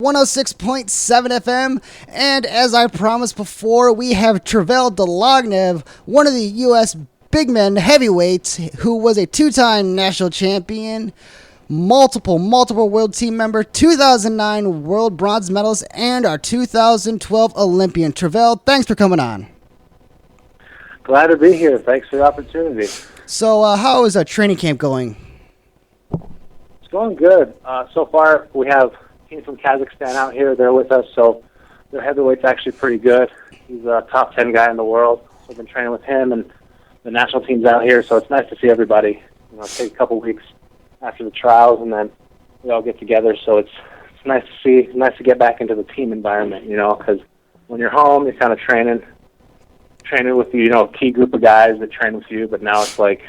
106.7 FM, and as I promised before, we have Trevel Dlagnev, one of the U.S. big men heavyweights, who was a two-time national champion, multiple world team member, 2009 world bronze medalist, and our 2012 Olympian. Trevel, thanks for coming on. Glad to be here. Thanks for the opportunity. So, how is training camp going? It's going good. So far, we have a team from Kazakhstan out here. They're with us, so their heavyweight's actually pretty good. He's a top 10 guy in the world. So I've been training with him, and the national team's out here, so it's nice to see everybody. Take a couple weeks after the trials, and then we all get together. So it's nice to see. It's nice to get back into the team environment, because when you're home, you're kind of training with the key group of guys that train with you, but now it's like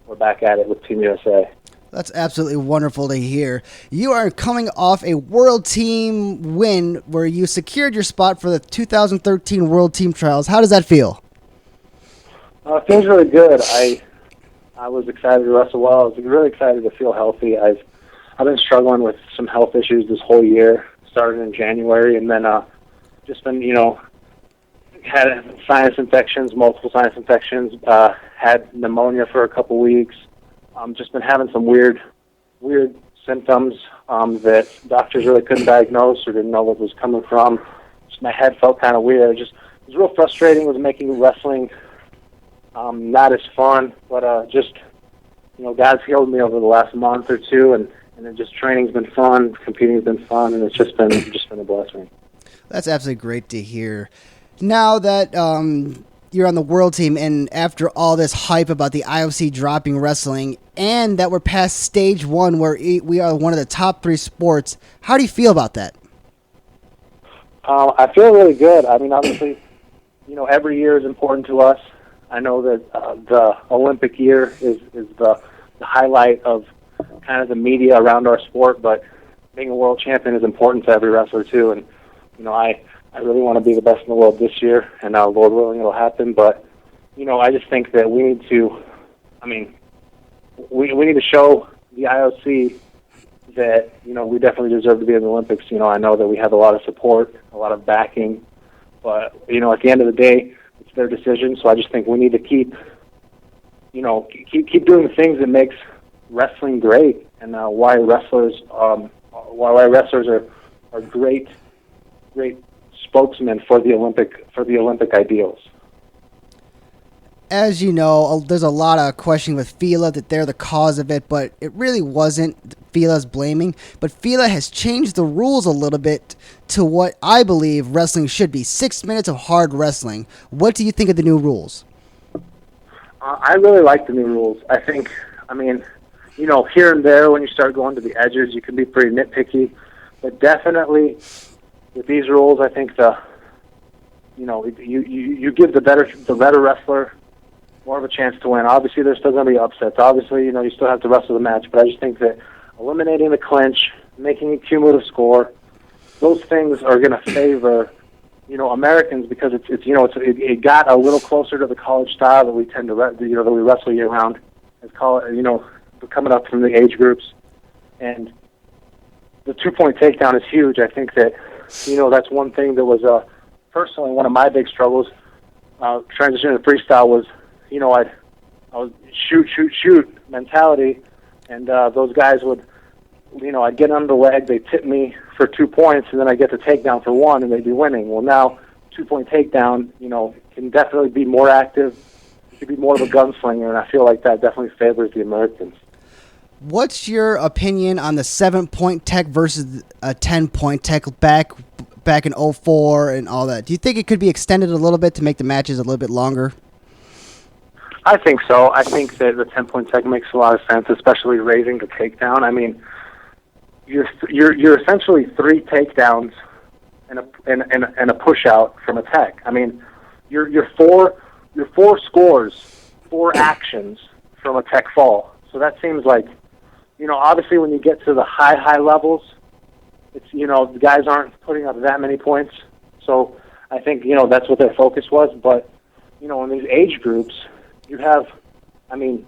we're back at it with Team USA. That's absolutely wonderful to hear. You are coming off a world team win where you secured your spot for the 2013 World Team Trials. How does that feel? It feels really good. I was excited to wrestle well. I was really excited to feel healthy. I've been struggling with some health issues this whole year, started in January, and then just been, had sinus infections, multiple sinus infections, had pneumonia for a couple weeks. Just been having some weird symptoms that doctors really couldn't diagnose or didn't know what was coming from. Just my head felt kind of weird. It was real frustrating. It was making wrestling not as fun, but God's healed me over the last month or two, and then just training's been fun, competing's been fun, and it's just been a blessing. That's absolutely great to hear. Now that you're on the world team, and after all this hype about the IOC dropping wrestling, and that we're past stage one where we are one of the top 3 sports, how do you feel about that? I feel really good. I mean, obviously, every year is important to us. I know that the Olympic year is the highlight of kind of the media around our sport, but being a world champion is important to every wrestler too. And I really want to be the best in the world this year, and Lord willing, it'll happen. But I just think that we need to. We need to show the IOC that we definitely deserve to be in the Olympics. I know that we have a lot of support, a lot of backing, but at the end of the day, it's their decision. So I just think we need to keep doing the things that makes wrestling great, and why wrestlers are great spokesmen for the Olympic ideals. As you know, there's a lot of questioning with FILA that they're the cause of it, but it really wasn't FILA's blaming. But FILA has changed the rules a little bit to what I believe wrestling should be: 6 minutes of hard wrestling. What do you think of the new rules? I really like the new rules. I think, here and there when you start going to the edges, you can be pretty nitpicky, but definitely with these rules, I think you give the better wrestler more of a chance to win. Obviously, there's still going to be upsets. Obviously, you still have to wrestle the match, but I just think that eliminating the clinch, making a cumulative score, those things are going to favor Americans, because it got a little closer to the college style that we tend to that we wrestle year round. It's coming up from the age groups, and the 2-point takedown is huge. I think that that's one thing that was personally one of my big struggles transitioning to freestyle was I was shoot mentality, and those guys would I'd get under the leg, they tip me for 2 points, and then I get the takedown for 1, and they'd be winning. Well, now 2-point takedown can definitely be more active. You can be more of a gunslinger, and I feel like that definitely favors the Americans. What's your opinion on the 7-point tech versus a 10-point tech back in 2004 and all that? Do you think it could be extended a little bit to make the matches a little bit longer? I think so. I think that the 10-point tech makes a lot of sense, especially raising the takedown. You're essentially 3 takedowns and a push out from a tech. You're 4 scores, 4 actions from a tech fall. So that seems like, obviously when you get to the high levels, it's the guys aren't putting up that many points. So I think that's what their focus was. But in these age groups, you have, you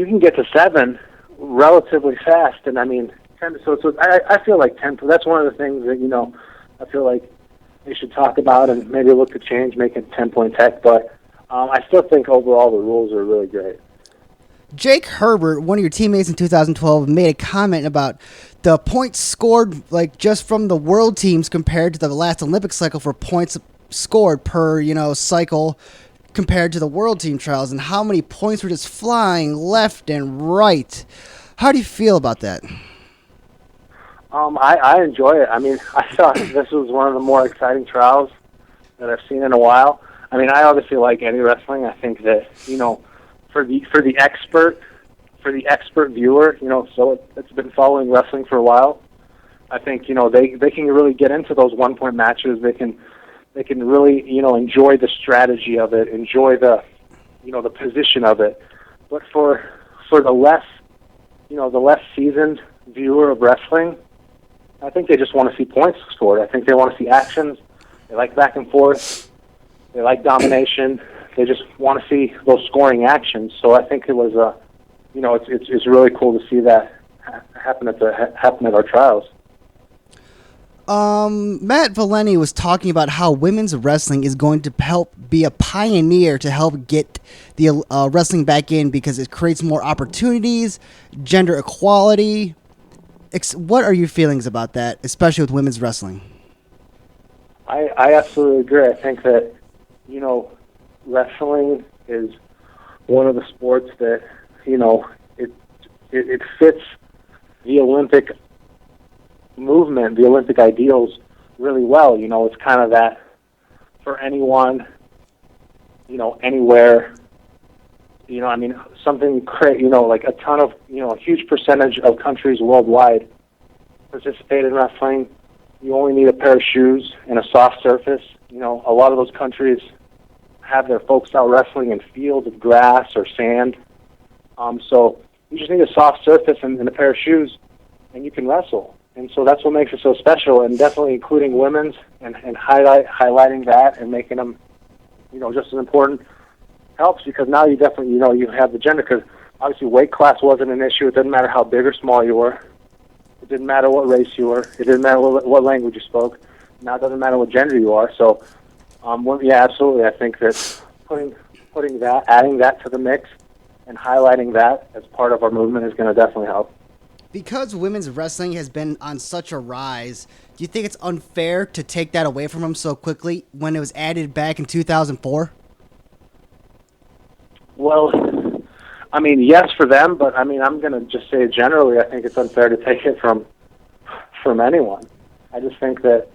can get to 7 relatively fast, and I feel like 10. That's one of the things that I feel like they should talk about and maybe look to change, make it 10-point tech. But I still think overall the rules are really great. Jake Herbert, one of your teammates in 2012, made a comment about the points scored, like just from the world teams compared to the last Olympic cycle for points scored per cycle compared to the world team trials, and how many points were just flying left and right. How do you feel about that? I enjoy it. I mean, I thought this was one of the more exciting trials that I've seen in a while. I mean, I obviously like any wrestling. I think that for the expert viewer, so it's been following wrestling for a while. I think they can really get into those 1-point matches. They can really enjoy the strategy of it, enjoy the the position of it. But for the less seasoned viewer of wrestling, I think they just want to see points scored. I think they want to see actions. They like back and forth. They like domination. They just want to see those scoring actions. So I think it was it's really cool to see that happen at our trials. Matt Valeni was talking about how women's wrestling is going to help be a pioneer to help get the wrestling back in because it creates more opportunities, gender equality. What are your feelings about that, especially with women's wrestling? I absolutely agree. I think that wrestling is one of the sports that it fits the Olympic movement, the Olympic ideals really well. It's kind of that for anyone, anywhere. I mean, something great. Like a ton of, a huge percentage of countries worldwide participate in wrestling. You only need a pair of shoes and a soft surface. A lot of those countries have their folks out wrestling in fields of grass or sand. So you just need a soft surface and a pair of shoes, and you can wrestle. And so that's what makes it so special, and definitely including women's and highlighting that and making them, just as important helps, because now you definitely, you have the gender, because obviously weight class wasn't an issue. It didn't matter how big or small you were. It didn't matter what race you were. It didn't matter what language you spoke. Now it doesn't matter what gender you are. So, yeah, absolutely. I think that putting that, adding that to the mix and highlighting that as part of our movement is going to definitely help. Because women's wrestling has been on such a rise, do you think it's unfair to take that away from them so quickly when it was added back in 2004? Well, I mean, yes for them, but I mean, I'm going to just say generally, I think it's unfair to take it from anyone. I just think that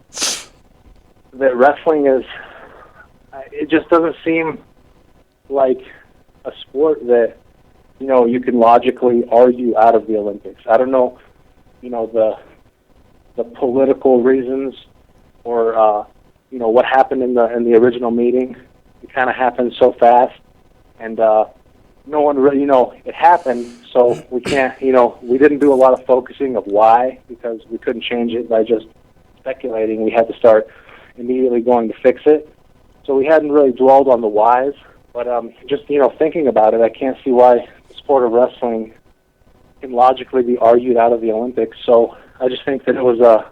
wrestling is, it just doesn't seem like a sport that, you can logically argue out of the Olympics. I don't know, the political reasons or, what happened in the original meeting. It kind of happened so fast, and no one really, it happened, so we can't, we didn't do a lot of focusing of why, because we couldn't change it by just speculating. We had to start immediately going to fix it. So we hadn't really dwelled on the whys, but just, thinking about it, I can't see why the sport of wrestling can logically be argued out of the Olympics. So I just think that it was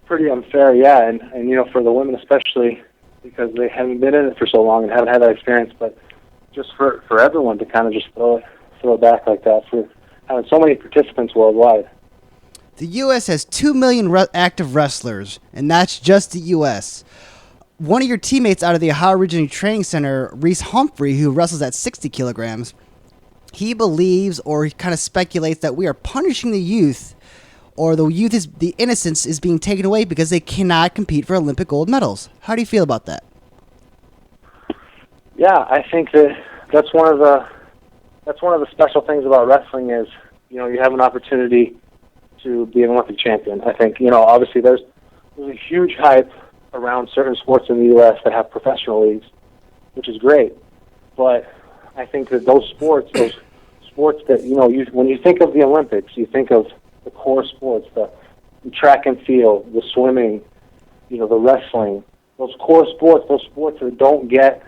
pretty unfair, yeah, and for the women especially, because they haven't been in it for so long and haven't had that experience, but just for everyone to kind of just throw it back like that, for having so many participants worldwide. The U.S. has 2 million active wrestlers, and that's just the U.S. One of your teammates out of the Hargobind Training Center, Reese Humphrey, who wrestles at 60 kilograms, he believes, or he kind of speculates, that we are punishing the youth, or the innocence is being taken away because they cannot compete for Olympic gold medals. How do you feel about that? Yeah, I think that's one of the special things about wrestling is, you have an opportunity to be an Olympic champion. I think, obviously there's a huge hype around certain sports in the U.S. that have professional leagues, which is great. But I think that those sports that, when you think of the Olympics, you think of the core sports, the track and field, the swimming, the wrestling, those core sports, those sports that don't get,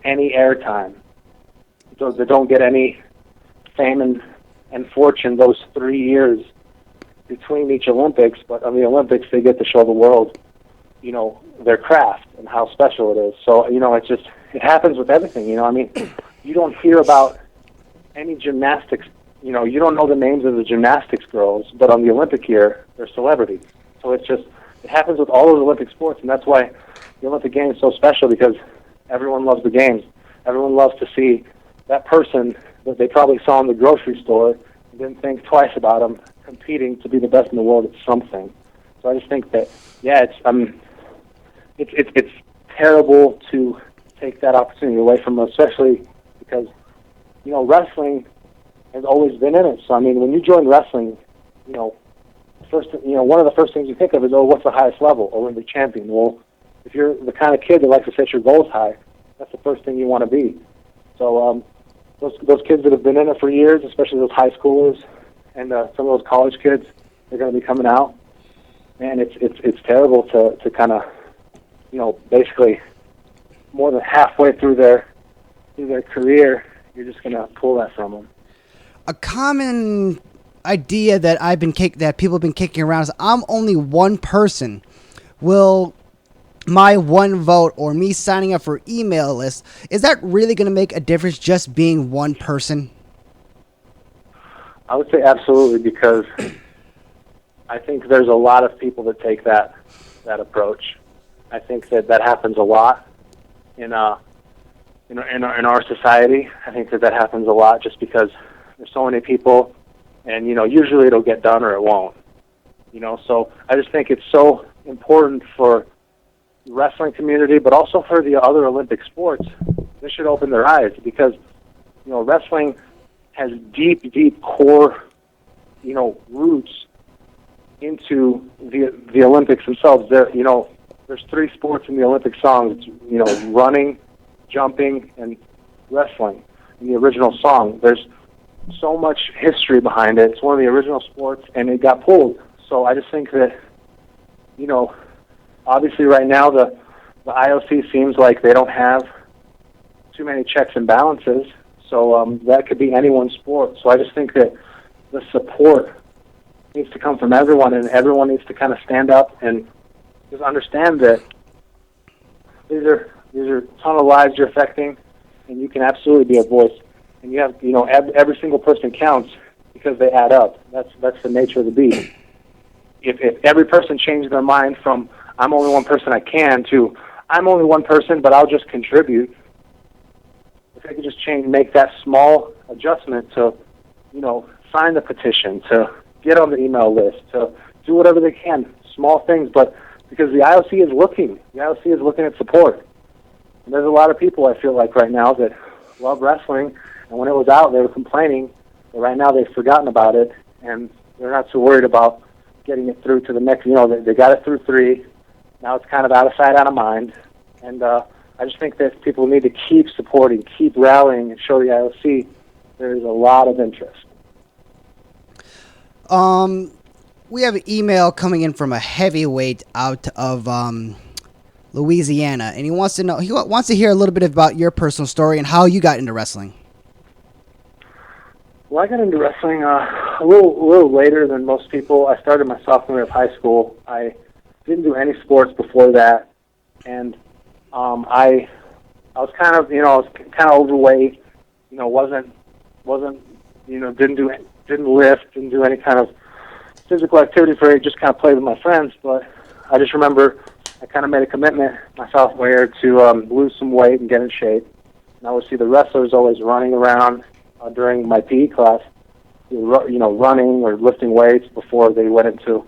any airtime, that don't get any fame and and fortune those 3 years between each Olympics, but on the Olympics they get to show the world, their craft and how special it is. So, it happens with everything, I mean, you don't hear about any gymnastics, you don't know the names of the gymnastics girls, but on the Olympic year, they're celebrities. So it happens with all of the Olympic sports, and that's why the Olympic Games is so special, because everyone loves the Games. Everyone loves to see that person that they probably saw in the grocery store and didn't think twice about them competing to be the best in the world at something. So I just think that, it's terrible to take that opportunity away from them, especially because, wrestling has always been in it. So, I mean, when you join wrestling, one of the first things you think of is, what's the highest level? Olympic champion. Well, if you're the kind of kid that likes to set your goals high, that's the first thing you want to be. So those kids that have been in it for years, especially those high schoolers and some of those college kids, they're going to be coming out. Man, it's terrible to kind of, basically more than halfway through their career, you're just going to pull that from them. A common idea that that people have been kicking around is, I'm only one person. Will my one vote or me signing up for email list, is that really going to make a difference, just being one person? I would say absolutely, because I think there's a lot of people that take that approach. I think that happens a lot in our society. I think that happens a lot just because there's so many people, and usually it'll get done or it won't. So I just think it's so important for the wrestling community, but also for the other Olympic sports. This should open their eyes, because wrestling has deep core roots into the Olympics themselves. There's 3 sports in the Olympic songs. It's, running, jumping, and wrestling in the original song. There's so much history behind it. It's one of the original sports, and it got pulled. So I just think that, obviously right now the IOC seems like they don't have too many checks and balances. So that could be anyone's sport. So I just think that the support needs to come from everyone, and everyone needs to kind of stand up and just understand that these are a ton of lives you're affecting, and you can absolutely be a voice. And you have, every single person counts, because they add up. That's the nature of the beast. If every person changed their mind from I'm only one person I can to I'm only one person but I'll just contribute, if they could just make that small adjustment to, sign the petition, to get on the email list, to do whatever they can, small things, but because the IOC is looking. The IOC is looking at support. And there's a lot of people, I feel like, right now that love wrestling, and when it was out, they were complaining, but right now they've forgotten about it, and they're not so worried about getting it through to the next, they got it through 3. Now it's kind of out of sight, out of mind. And I just think that people need to keep supporting, keep rallying, and show the IOC there is a lot of interest. We have an email coming in from a heavyweight out of Louisiana, and he wants to hear a little bit about your personal story and how you got into wrestling. Well, I got into wrestling a little later than most people. I started my sophomore year of high school. I didn't do any sports before that, and I was kind of overweight. Wasn't didn't lift, didn't do any kind of physical activity for it. Just kind of played with my friends. But I just remember I kind of made a commitment my sophomore year to lose some weight and get in shape. And I would see the wrestlers always running around during my PE class, running or lifting weights before they went into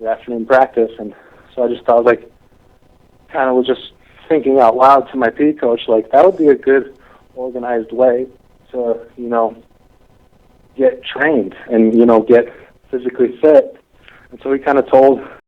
the afternoon practice. And so I just thought, was just thinking out loud to my PE coach, that would be a good organized way to, get trained and, get physically fit. And so he kind of told